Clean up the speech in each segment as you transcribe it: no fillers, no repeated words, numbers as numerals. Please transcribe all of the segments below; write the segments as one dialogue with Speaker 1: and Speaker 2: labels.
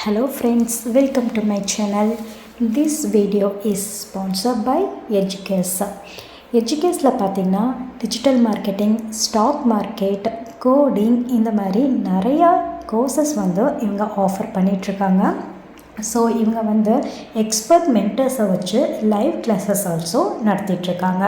Speaker 1: Hello friends, welcome to my channel. This video is sponsored by Educase. Educaseல பார்த்தீங்கன்னா digital marketing, stock market, coding இந்த மாதிரி நிறையா courses இவங்க ஆஃபர் பண்ணிகிட்ருக்காங்க. ஸோ இவங்க எக்ஸ்பர்ட் மென்டர்ஸை வச்சு லைவ் கிளாஸஸ் ஆல்சோ நடத்திட்டுருக்காங்க.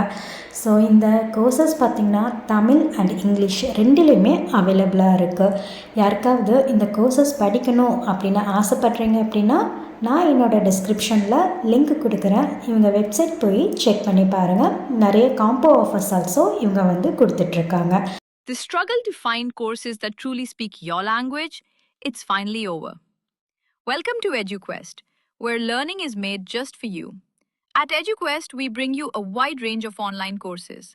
Speaker 1: ஸோ இந்த கோர்சஸ் பார்த்திங்கன்னா தமிழ் அண்ட் இங்கிலீஷ் ரெண்டுலேயுமே அவைலபிளாக இருக்குது. யாருக்காவது இந்த கோர்சஸ் படிக்கணும் அப்படின்னு ஆசைப்பட்றீங்க அப்படின்னா நான் என்னோடய டிஸ்கிரிப்ஷனில் லிங்க் கொடுக்குறேன். இவங்க வெப்சைட் போய் செக் பண்ணி பாருங்கள். நிறைய காம்போ ஆஃபர்ஸ் ஆல்சோ இவங்க கொடுத்துட்ருக்காங்க.
Speaker 2: The struggle to find courses that truly speak your language, it's finally over. Welcome to EduQuest, where learning is made just for you. At EduQuest, we bring you a wide range of online courses,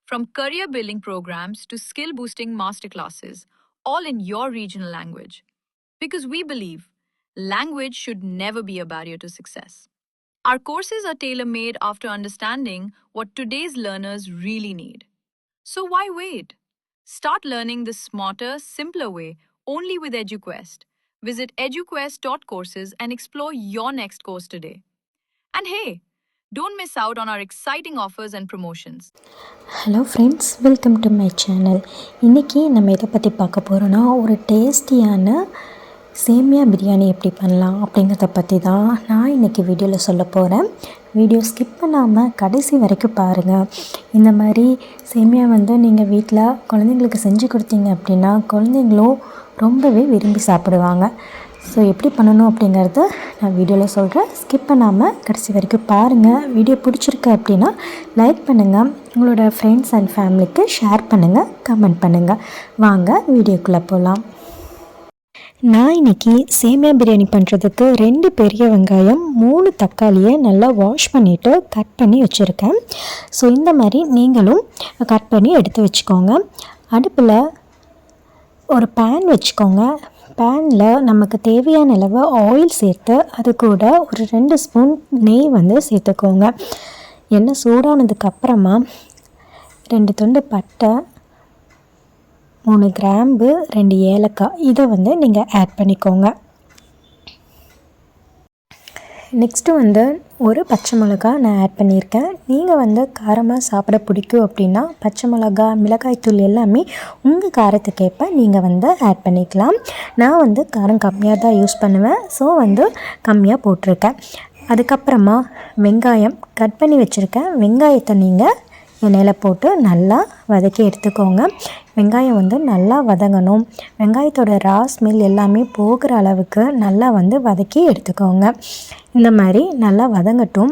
Speaker 2: from career-building programs to skill-boosting masterclasses, all in your regional language. Because we believe language should never be a barrier to success. Our courses are tailor-made after understanding what today's learners really need. So why wait? Start learning the smarter, simpler way only with EduQuest. Visit eduquest.courses and explore your next course today. And hey, don't miss out on our exciting offers and promotions.
Speaker 1: Hello friends, welcome to my channel. இன்றைக்கி நம்ம எதை பற்றி பார்க்க போகிறோன்னா, ஒரு டேஸ்டியான சேமியா பிரியாணி எப்படி பண்ணலாம் அப்படிங்கிறத பற்றி தான் நான் இன்றைக்கி வீடியோவில் சொல்ல போகிறேன். வீடியோ ஸ்கிப் பண்ணாமல் கடைசி வரைக்கும் பாருங்கள். இந்த மாதிரி சேமியா நீங்கள் வீட்டில் குழந்தைங்களுக்கு செஞ்சு கொடுத்தீங்க அப்படின்னா குழந்தைங்களும் ரொம்பவே விரும்பி சாப்பிடுவாங்க. ஸோ எப்படி பண்ணணும் அப்படிங்கிறத நான் வீடியோவில் சொல்கிறேன். ஸ்கிப் பண்ணாமல் கடைசி வரைக்கும் பாருங்கள். வீடியோ பிடிச்சிருக்கு அப்படின்னா லைக் பண்ணுங்கள், உங்களோட ஃப்ரெண்ட்ஸ் அண்ட் ஃபேமிலிக்கு ஷேர் பண்ணுங்கள், கமெண்ட் பண்ணுங்கள். வாங்க வீடியோக்குள்ளே போகலாம். நான் இன்றைக்கி சேமியா பிரியாணி பண்ணுறதுக்கு 2 பெரிய வெங்காயம், 3 தக்காளியை நல்லா வாஷ் பண்ணிவிட்டு கட் பண்ணி வச்சுருக்கேன். ஸோ இந்த மாதிரி நீங்களும் கட் பண்ணி எடுத்து வச்சுக்கோங்க. அடுப்பில் ஒரு பேன் வச்சுக்கோங்க. பேனில் நமக்கு தேவையான அளவு ஆயில் சேர்த்து அது கூட ஒரு 2 ஸ்பூன் நெய் சேர்த்துக்கோங்க. எண்ணெய் சூடானதுக்கப்புறமா 2 துண்டு பட்டை, 3 கிராம்பு, 2 ஏலக்காய் இதை நீங்கள் ஆட் பண்ணிக்கோங்க. நெக்ஸ்ட்டு ஒரு பச்சை மிளகா நான் ஆட் பண்ணியிருக்கேன். நீங்கள் காரமாக சாப்பிட பிடிக்கும் அப்படின்னா பச்சை மிளகா, மிளகாய்த்தூள் எல்லாமே உங்கள் காரத்துக்கேற்ப நீங்கள் ஆட் பண்ணிக்கலாம். நான் காரம் கம்மியாக தான் யூஸ் பண்ணுவேன். ஸோ கம்மியாக போட்டிருக்கேன். அதுக்கப்புறமா வெங்காயம் கட் பண்ணி வச்சுருக்கேன். வெங்காயத்தை நீங்கள் எண்ணெயில் போட்டு நல்லா வதக்கி எடுத்துக்கோங்க. வெங்காயம் நல்லா வதங்கணும். வெங்காயத்தோட ரா ஸ்மெல் எல்லாமே போகிற அளவுக்கு நல்லா வதக்கி எடுத்துக்கோங்க. இந்த மாதிரி நல்லா வதங்கட்டும்.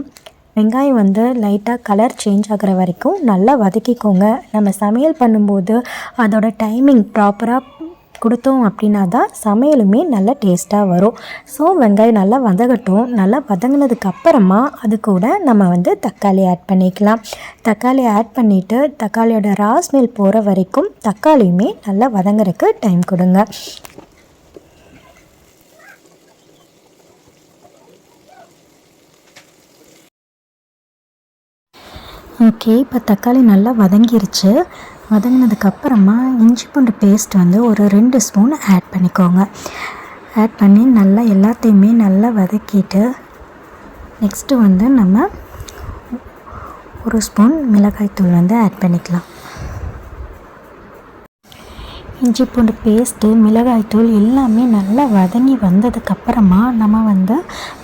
Speaker 1: வெங்காயம் லைட்டாக கலர் சேஞ்ச் ஆகிற வரைக்கும் நல்லா வதக்கிக்கோங்க. நம்ம சமையல் பண்ணும்போது அதோட டைமிங் ப்ராப்பராக கொடுத்தோம் அப்படின்னா தான் சமையலுமே நல்லா டேஸ்ட்டாக வரும். ஸோ வெங்காயம் நல்லா வதங்கட்டும். நல்லா வதங்கினதுக்கப்புறமா அது கூட நம்ம தக்காளி ஆட் பண்ணிக்கலாம். தக்காளி ஆட் பண்ணிவிட்டு தக்காளியோட ரா ஸ்மெல் போகிற வரைக்கும் தக்காளியுமே நல்லா வதங்குறதுக்கு டைம் கொடுங்க. ஓகே, இப்போ தக்காளி நல்லா வதங்கிருச்சு. வதங்கினதுக்கப்புறமா இஞ்சி பூண்டு பேஸ்ட் ஒரு 2 ஸ்பூன் ஆட் பண்ணிக்கோங்க. ஆட் பண்ணி நல்லா எல்லாத்தையுமே நல்லா வதக்கிட்டு நெக்ஸ்ட்டு நம்ம 1 ஸ்பூன் மிளகாய்த்தூள் ஆட் பண்ணிக்கலாம். இஞ்சி பூண்டு பேஸ்ட்டு, மிளகாய்த்தூள் எல்லாமே நல்லா வதங்கி வந்ததுக்கப்புறமா நம்ம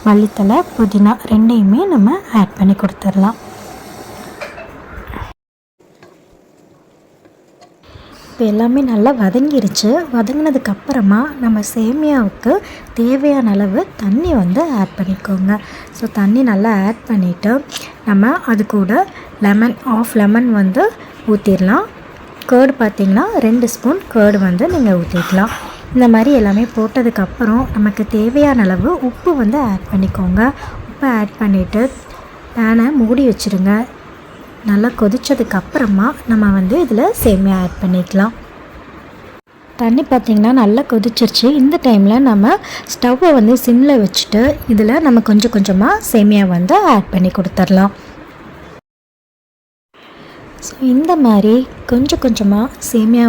Speaker 1: மல்லித்தலை, புதினா ரெண்டையுமே நம்ம ஆட் பண்ணி கொடுத்துடலாம். இப்போ எல்லாமே நல்லா வதங்கிருச்சு. வதங்கினதுக்கப்புறமா நம்ம சேமியாவுக்கு தேவையான அளவு தண்ணி ஆட் பண்ணிக்கோங்க. ஸோ தண்ணி நல்லா ஆட் பண்ணிவிட்டு நம்ம அது கூட ஆஃப் லெமன் ஊற்றிடலாம். கேர்டு பார்த்திங்கன்னா 2 ஸ்பூன் கேர்டு நீங்கள் ஊற்றிக்கலாம். இந்த மாதிரி எல்லாமே போட்டதுக்கப்புறம் நமக்கு தேவையான அளவு உப்பு ஆட் பண்ணிக்கோங்க. உப்பை ஆட் பண்ணிவிட்டு பேனை மூடி வச்சுருங்க. நல்லா கொதித்ததுக்கப்புறமா நம்ம இதில் சேமியா ஆட் பண்ணிக்கலாம். தண்ணி பார்த்திங்கன்னா நல்லா கொதிச்சிருச்சு. இந்த டைமில் நம்ம ஸ்டவ்வை சிம்மில் வச்சுட்டு இதில் நம்ம கொஞ்சம் கொஞ்சமாக சேமியா ஆட் பண்ணி கொடுத்துடலாம். ஸோ இந்த மாதிரி கொஞ்சம் கொஞ்சமாக சேமியா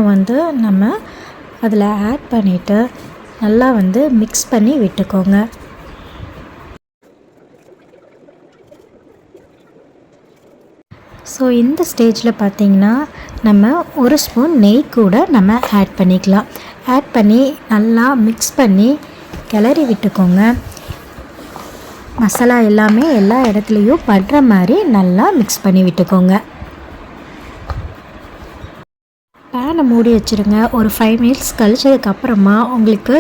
Speaker 1: நம்ம அதில் ஆட் பண்ணிவிட்டு நல்லா வந்து மிக்ஸ் பண்ணி விட்டுக்கோங்க. ஸோ இந்த ஸ்டேஜில் பார்த்திங்கன்னா நம்ம ஒரு ஸ்பூன் நெய் கூட நம்ம ஆட் பண்ணிக்கலாம். ஆட் பண்ணி நல்லா மிக்ஸ் பண்ணி கிளறி விட்டுக்கோங்க. மசாலா எல்லாமே எல்லா இடத்துலையும் படுற மாதிரி நல்லா மிக்ஸ் பண்ணி விட்டுக்கோங்க. பேனை மூடி வச்சுருங்க. ஒரு 5 மினிட்ஸ் கழிச்சதுக்கப்புறமா உங்களுக்கு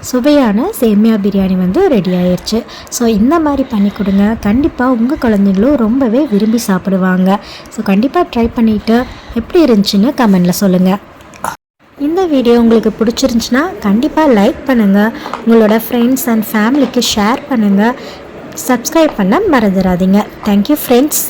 Speaker 1: சுவையான சேமியா பிரியாணி வந்து ரெடி ஆயிடுச்சு. ஸோ இந்த மாதிரி பண்ணி கொடுங்க. கண்டிப்பாக உங்கள் குழந்தைங்களும் ரொம்பவே விரும்பி சாப்பிடுவாங்க. ஸோ கண்டிப்பாக ட்ரை பண்ணிவிட்டு எப்படி இருந்துச்சுன்னு கமெண்டில் சொல்லுங்கள். இந்த வீடியோ உங்களுக்கு பிடிச்சிருந்துச்சுன்னா கண்டிப்பாக லைக் பண்ணுங்கள். உங்களோட ஃப்ரெண்ட்ஸ் அண்ட் ஃபேமிலிக்கு ஷேர் பண்ணுங்கள். சப்ஸ்கிரைப் பண்ண மறந்துடாதீங்க. Thank you friends.